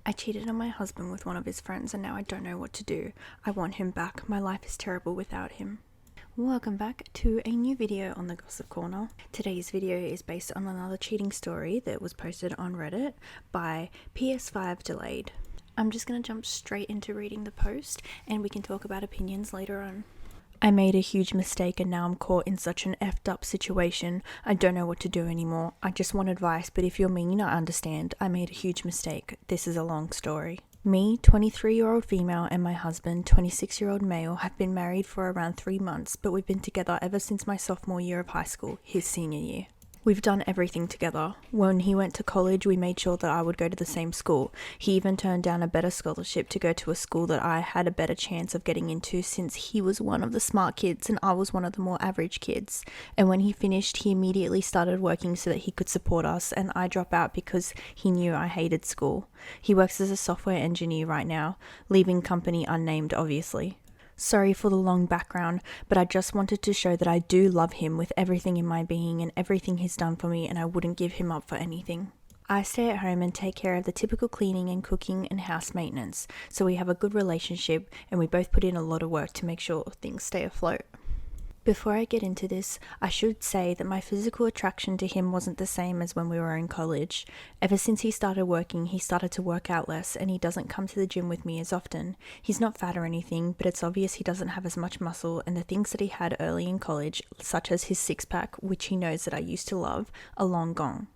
I cheated on my husband with one of his friends and now I don't know what to do. I want him back. My life is terrible without him. Welcome back to a new video on the Gossip Corner. Today's video is based on another cheating story that was posted on Reddit by PS5 Delayed. I'm just going to jump straight into reading the post and we can talk about opinions later on. I made a huge mistake and now I'm caught in such an effed up situation. I don't know what to do anymore. I just want advice, but if you're mean, I understand. I made a huge mistake. This is a long story. Me, 23-year-old female, and my husband, 26-year-old male, have been married for around 3 months, but we've been together ever since my sophomore year of high school, his senior year. We've done everything together. When he went to college, we made sure that I would go to the same school. He even turned down a better scholarship to go to a school that I had a better chance of getting into since he was one of the smart kids and I was one of the more average kids. And when he finished, he immediately started working so that he could support us, and I dropped out because he knew I hated school. He works as a software engineer right now, leaving company unnamed obviously. Sorry for the long background, but I just wanted to show that I do love him with everything in my being and everything he's done for me, and I wouldn't give him up for anything. I stay at home and take care of the typical cleaning and cooking and house maintenance, so we have a good relationship and we both put in a lot of work to make sure things stay afloat. Before I get into this, I should say that my physical attraction to him wasn't the same as when we were in college. Ever since he started working, he started to work out less and he doesn't come to the gym with me as often. He's not fat or anything, but it's obvious he doesn't have as much muscle, and the things that he had early in college, such as his six-pack, which he knows that I used to love, are long gone.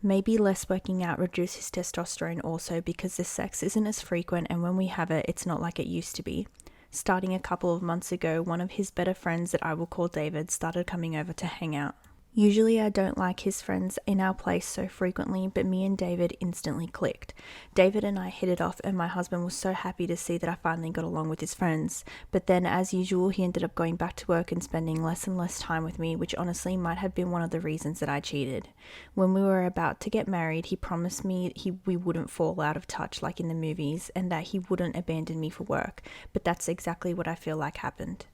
Maybe less working out reduced his testosterone also because the sex isn't as frequent, and when we have it, it's not like it used to be. Starting a couple of months ago, one of his better friends that I will call David started coming over to hang out. Usually I don't like his friends in our place so frequently, but me and David instantly clicked. David and I hit it off and my husband was so happy to see that I finally got along with his friends. But then as usual, he ended up going back to work and spending less and less time with me, which honestly might have been one of the reasons that I cheated. When we were about to get married, he promised me we wouldn't fall out of touch like in the movies and that he wouldn't abandon me for work, but that's exactly what I feel like happened.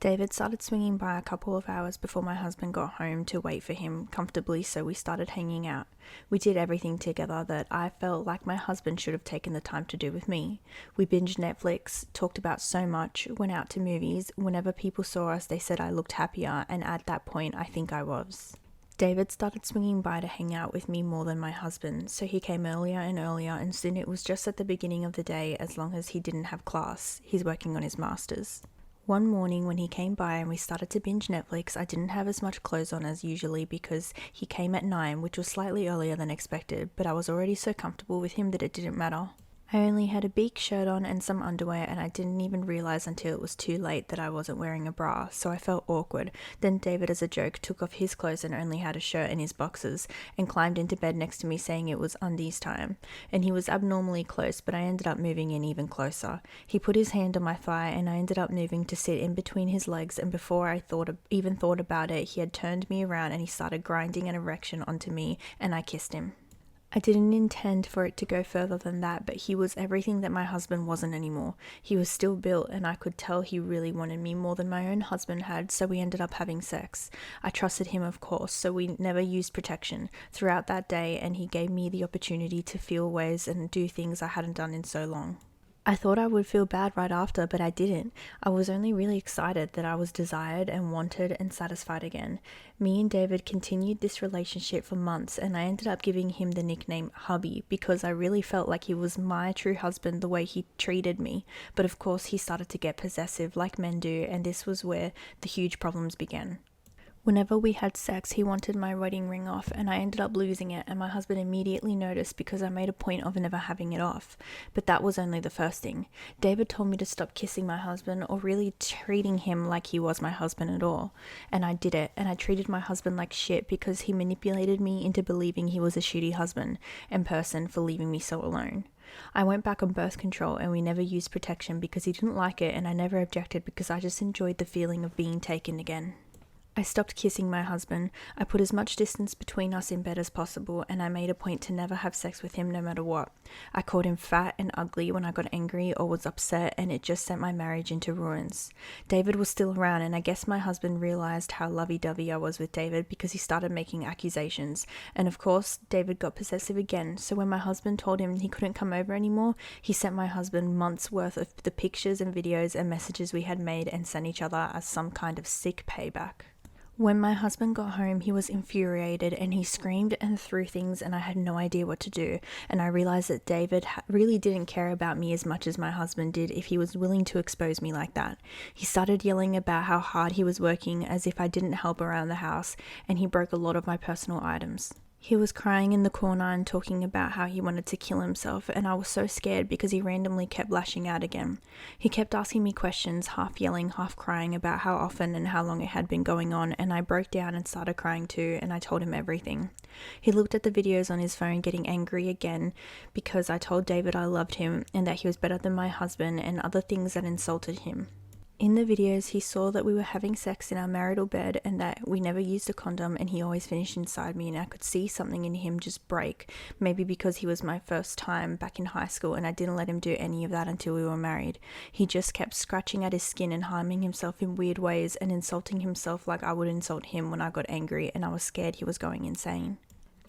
David started swinging by a couple of hours before my husband got home to wait for him comfortably, so we started hanging out. We did everything together that I felt like my husband should have taken the time to do with me. We binged Netflix, talked about so much, went out to movies. Whenever people saw us, they said I looked happier, and at that point, I think I was. David started swinging by to hang out with me more than my husband, so he came earlier and earlier, and soon it was just at the beginning of the day as long as he didn't have class. He's working on his master's. One morning when he came by and we started to binge Netflix, I didn't have as much clothes on as usually because he came at 9, which was slightly earlier than expected, but I was already so comfortable with him that it didn't matter. I only had a big shirt on and some underwear, and I didn't even realize until it was too late that I wasn't wearing a bra, so I felt awkward. Then David, as a joke, took off his clothes and only had a shirt and his boxers, and climbed into bed next to me saying it was undies time. And he was abnormally close, but I ended up moving in even closer. He put his hand on my thigh and I ended up moving to sit in between his legs, and before I even thought about it, he had turned me around and he started grinding an erection onto me, and I kissed him. I didn't intend for it to go further than that, but he was everything that my husband wasn't anymore. He was still built, and I could tell he really wanted me more than my own husband had, so we ended up having sex. I trusted him, of course, so we never used protection throughout that day, and he gave me the opportunity to feel ways and do things I hadn't done in so long. I thought I would feel bad right after, but I didn't. I was only really excited that I was desired and wanted and satisfied again. Me and David continued this relationship for months, and I ended up giving him the nickname Hubby because I really felt like he was my true husband the way he treated me. But of course he started to get possessive like men do, and this was where the huge problems began. Whenever we had sex, he wanted my wedding ring off, and I ended up losing it, and my husband immediately noticed because I made a point of never having it off. But that was only the first thing. David told me to stop kissing my husband or really treating him like he was my husband at all. And I did it, and I treated my husband like shit because he manipulated me into believing he was a shitty husband and person for leaving me so alone. I went back on birth control and we never used protection because he didn't like it, and I never objected because I just enjoyed the feeling of being taken again. I stopped kissing my husband. I put as much distance between us in bed as possible, and I made a point to never have sex with him no matter what. I called him fat and ugly when I got angry or was upset, and it just sent my marriage into ruins. David was still around, and I guess my husband realized how lovey-dovey I was with David because he started making accusations. And of course, David got possessive again, so when my husband told him he couldn't come over anymore, he sent my husband months worth of the pictures and videos and messages we had made and sent each other as some kind of sick payback. When my husband got home, he was infuriated and he screamed and threw things, and I had no idea what to do. And I realized that David really didn't care about me as much as my husband did if he was willing to expose me like that. He started yelling about how hard he was working as if I didn't help around the house, and he broke a lot of my personal items. He was crying in the corner and talking about how he wanted to kill himself, and I was so scared because he randomly kept lashing out again. He kept asking me questions, half yelling, half crying about how often and how long it had been going on, and I broke down and started crying too, and I told him everything. He looked at the videos on his phone getting angry again because I told David I loved him and that he was better than my husband and other things that insulted him. In the videos, he saw that we were having sex in our marital bed and that we never used a condom, and he always finished inside me, and I could see something in him just break, maybe because he was my first time back in high school and I didn't let him do any of that until we were married. He just kept scratching at his skin and harming himself in weird ways and insulting himself like I would insult him when I got angry, and I was scared he was going insane.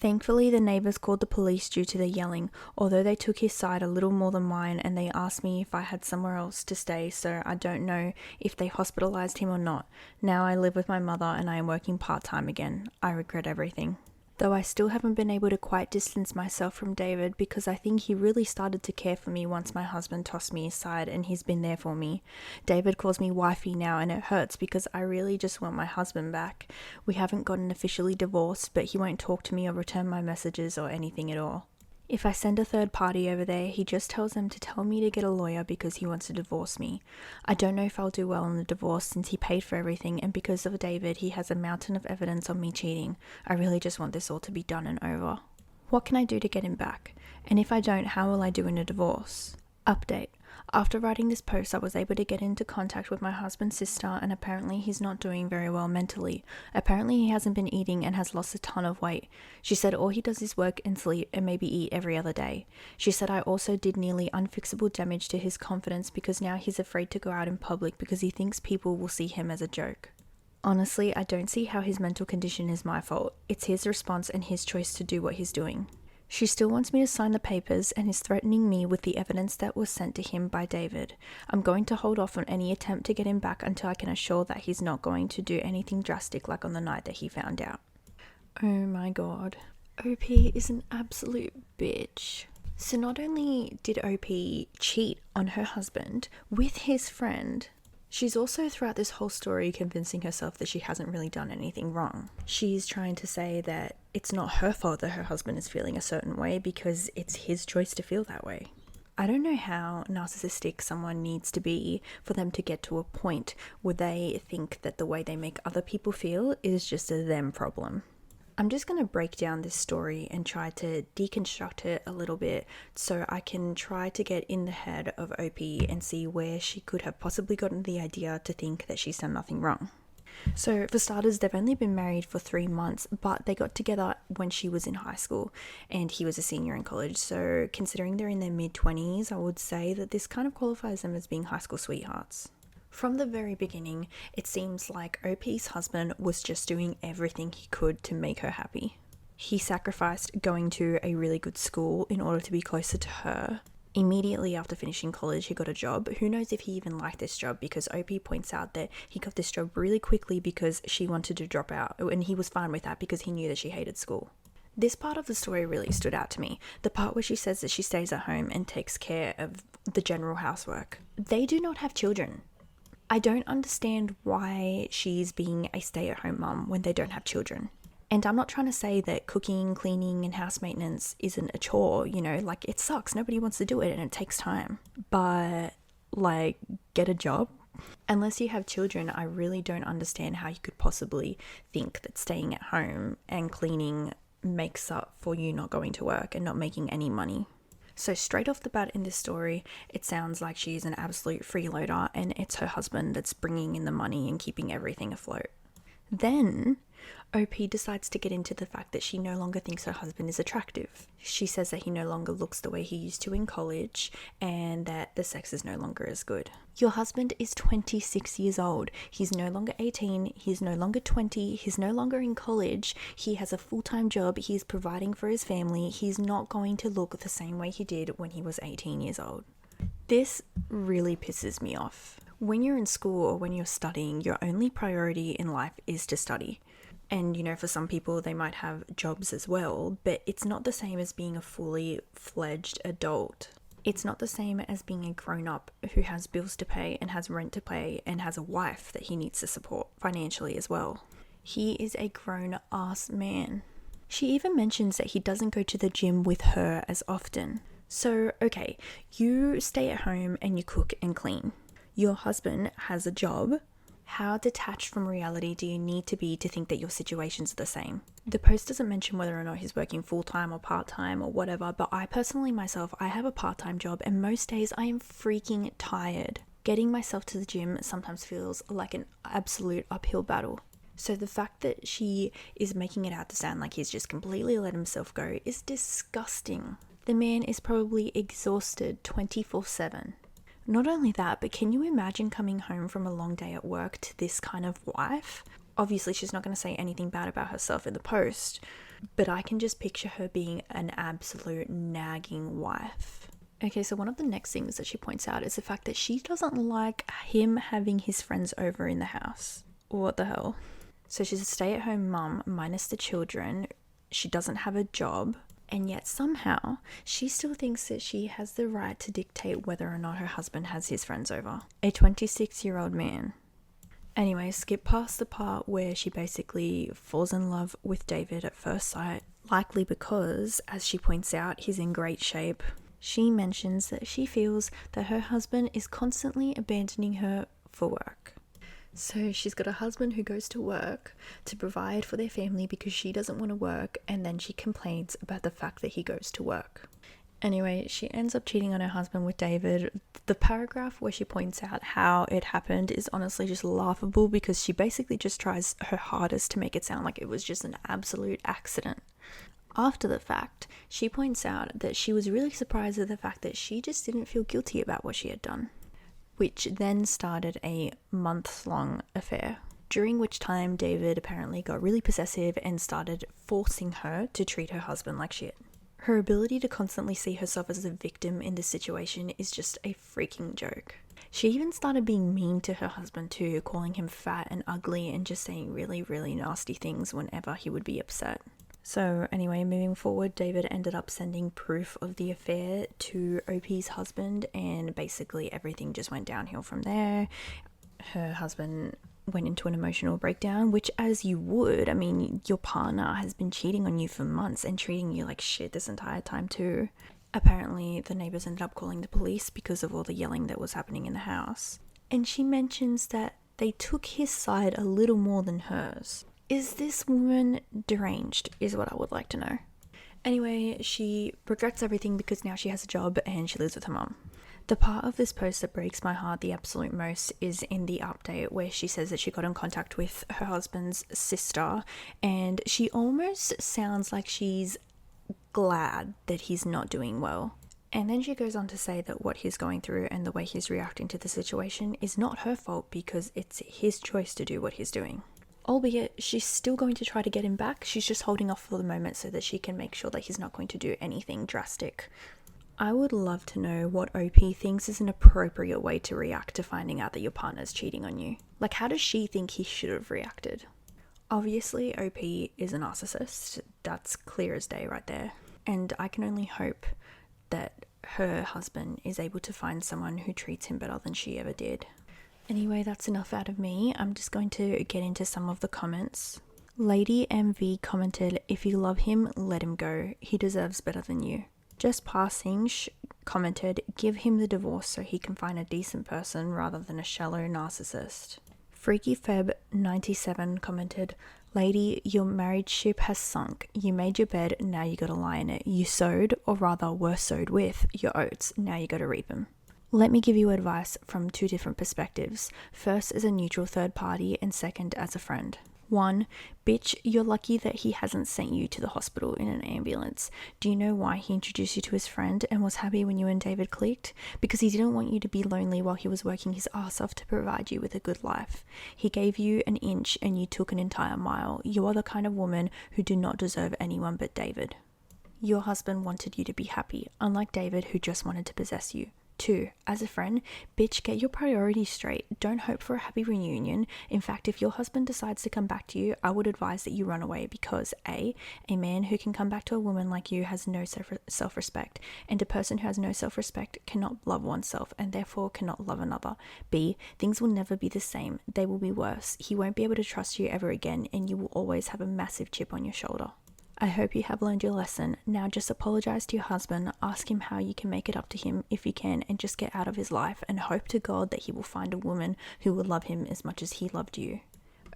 Thankfully, the neighbours called the police due to the yelling, although they took his side a little more than mine, and they asked me if I had somewhere else to stay, so I don't know if they hospitalised him or not. Now I live with my mother and I am working part-time again. I regret everything. Though I still haven't been able to quite distance myself from David because I think he really started to care for me once my husband tossed me aside, and he's been there for me. David calls me wifey now, and it hurts because I really just want my husband back. We haven't gotten officially divorced, but he won't talk to me or return my messages or anything at all. If I send a third party over there, he just tells them to tell me to get a lawyer because he wants to divorce me. I don't know if I'll do well in the divorce since he paid for everything, and because of David, he has a mountain of evidence on me cheating. I really just want this all to be done and over. What can I do to get him back? And if I don't, how will I do in a divorce? Update. After writing this post, I was able to get into contact with my husband's sister, and apparently he's not doing very well mentally. Apparently he hasn't been eating and has lost a ton of weight. She said all he does is work and sleep and maybe eat every other day. She said I also did nearly unfixable damage to his confidence because now he's afraid to go out in public because he thinks people will see him as a joke. Honestly, I don't see how his mental condition is my fault. It's his response and his choice to do what he's doing. She still wants me to sign the papers and is threatening me with the evidence that was sent to him by David. I'm going to hold off on any attempt to get him back until I can assure that he's not going to do anything drastic like on the night that he found out. Oh my god. OP is an absolute bitch. So not only did OP cheat on her husband with his friend, she's also throughout this whole story convincing herself that she hasn't really done anything wrong. She's trying to say that it's not her fault that her husband is feeling a certain way because it's his choice to feel that way. I don't know how narcissistic someone needs to be for them to get to a point where they think that the way they make other people feel is just a them problem. I'm just going to break down this story and try to deconstruct it a little bit so I can try to get in the head of OP and see where she could have possibly gotten the idea to think that she's done nothing wrong. So for starters, they've only been married for 3 months, but they got together when she was in high school and he was a senior in college. So considering they're in their mid-20s, I would say that this kind of qualifies them as being high school sweethearts. From the very beginning, it seems like OP's husband was just doing everything he could to make her happy. He sacrificed going to a really good school in order to be closer to her. Immediately after finishing college, he got a job. Who knows if he even liked this job, because OP points out that he got this job really quickly because she wanted to drop out, and he was fine with that because he knew that she hated school. This part of the story really stood out to me, the part where she says that she stays at home and takes care of the general housework. They do not have children. I don't understand why she's being a stay-at-home mum when they don't have children. And I'm not trying to say that cooking, cleaning, and house maintenance isn't a chore, like it sucks. Nobody wants to do it and it takes time. But, get a job? Unless you have children, I really don't understand how you could possibly think that staying at home and cleaning makes up for you not going to work and not making any money. So straight off the bat in this story, it sounds like she's an absolute freeloader and it's her husband that's bringing in the money and keeping everything afloat. Then OP decides to get into the fact that she no longer thinks her husband is attractive. She says that he no longer looks the way he used to in college and that the sex is no longer as good. Your husband is 26 years old. He's no longer 18. He's no longer 20. He's no longer in college. He has a full-time job. He's providing for his family. He's not going to look the same way he did when he was 18 years old. This really pisses me off. When you're in school or when you're studying, your only priority in life is to study. And, you know, for some people, they might have jobs as well, but it's not the same as being a fully fledged adult. It's not the same as being a grown-up who has bills to pay and has rent to pay and has a wife that he needs to support financially as well. He is a grown-ass man. She even mentions that he doesn't go to the gym with her as often. So, okay, you stay at home and you cook and clean. Your husband has a job. How detached from reality do you need to be to think that your situations are the same? The post doesn't mention whether or not he's working full-time or part-time or whatever, but I personally myself, I have a part-time job and most days I am freaking tired. Getting myself to the gym sometimes feels like an absolute uphill battle. So the fact that she is making it out to sound like he's just completely let himself go is disgusting. The man is probably exhausted 24/7. Not only that, but can you imagine coming home from a long day at work to this kind of wife? Obviously, she's not going to say anything bad about herself in the post, but I can just picture her being an absolute nagging wife. Okay, so one of the next things that she points out is the fact that she doesn't like him having his friends over in the house. What the hell? So she's a stay-at-home mum minus the children. She doesn't have a job. And yet somehow she still thinks that she has the right to dictate whether or not her husband has his friends over. A 26-year-old man. Anyway, skip past the part where she basically falls in love with David at first sight, likely because, as she points out, he's in great shape. She mentions that she feels that her husband is constantly abandoning her for work. So she's got a husband who goes to work to provide for their family because she doesn't want to work, and then she complains about the fact that he goes to work. Anyway, she ends up cheating on her husband with David. The paragraph where she points out how it happened is honestly just laughable because she basically just tries her hardest to make it sound like it was just an absolute accident. After the fact, she points out that she was really surprised at the fact that she just didn't feel guilty about what she had done, which then started a month-long affair, during which time David apparently got really possessive and started forcing her to treat her husband like shit. Her ability to constantly see herself as a victim in this situation is just a freaking joke. She even started being mean to her husband too, calling him fat and ugly and just saying really, really nasty things whenever he would be upset. So anyway, moving forward, David ended up sending proof of the affair to OP's husband, and basically everything just went downhill from there. Her husband went into an emotional breakdown, which as you would. I mean, your partner has been cheating on you for months and treating you like shit this entire time too. Apparently, the neighbors ended up calling the police because of all the yelling that was happening in the house. And she mentions that they took his side a little more than hers. Is this woman deranged, is what I would like to know. Anyway, she regrets everything because now she has a job and she lives with her mom. The part of this post that breaks my heart the absolute most is in the update where she says that she got in contact with her husband's sister, and she almost sounds like she's glad that he's not doing well. And then she goes on to say that what he's going through and the way he's reacting to the situation is not her fault because it's his choice to do what he's doing. Albeit, she's still going to try to get him back. She's just holding off for the moment so that she can make sure that he's not going to do anything drastic. I would love to know what OP thinks is an appropriate way to react to finding out that your partner's cheating on you. Like, how does she think he should have reacted? Obviously, OP is a narcissist. That's clear as day right there. And I can only hope that her husband is able to find someone who treats him better than she ever did. Anyway, that's enough out of me. I'm just going to get into some of the comments. Lady MV commented, "If you love him, let him go. He deserves better than you." Just Passing commented, "Give him the divorce so he can find a decent person rather than a shallow narcissist." Freaky Feb 97 commented, "Lady, your married ship has sunk. You made your bed, now you gotta lie in it. You sowed, or rather were sowed with, your oats. Now you gotta reap them." Let me give you advice from two different perspectives. First as a neutral third party and second as a friend. 1. Bitch, you're lucky that he hasn't sent you to the hospital in an ambulance. Do you know why he introduced you to his friend and was happy when you and David clicked? Because he didn't want you to be lonely while he was working his ass off to provide you with a good life. He gave you an inch and you took an entire mile. You are the kind of woman who do not deserve anyone but David. Your husband wanted you to be happy, unlike David who just wanted to possess you. 2. As a friend, bitch, get your priorities straight. Don't hope for a happy reunion. In fact, if your husband decides to come back to you, I would advise that you run away because A man who can come back to a woman like you has no self-respect, and a person who has no self-respect cannot love oneself and therefore cannot love another. B, things will never be the same. They will be worse. He won't be able to trust you ever again, and you will always have a massive chip on your shoulder. I hope you have learned your lesson. Now just apologize to your husband, ask him how you can make it up to him if you can, and just get out of his life and hope to God that he will find a woman who will love him as much as he loved you.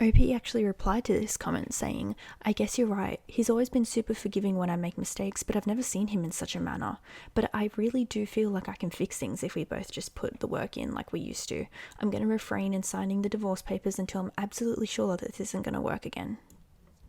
OP actually replied to this comment saying, I guess you're right. He's always been super forgiving when I make mistakes, but I've never seen him in such a manner. But I really do feel like I can fix things if we both just put the work in like we used to. I'm going to refrain in signing the divorce papers until I'm absolutely sure that this isn't going to work again.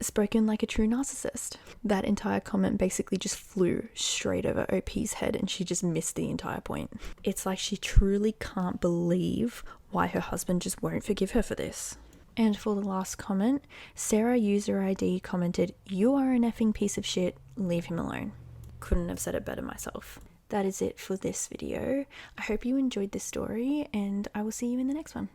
Spoken like a true narcissist. That entire comment basically just flew straight over OP's head and she just missed the entire point. It's like she truly can't believe why her husband just won't forgive her for this. And for the last comment, Sarah user ID commented, "You are an effing piece of shit, leave him alone." Couldn't have said it better myself. That is it for this video. I hope you enjoyed this story and I will see you in the next one.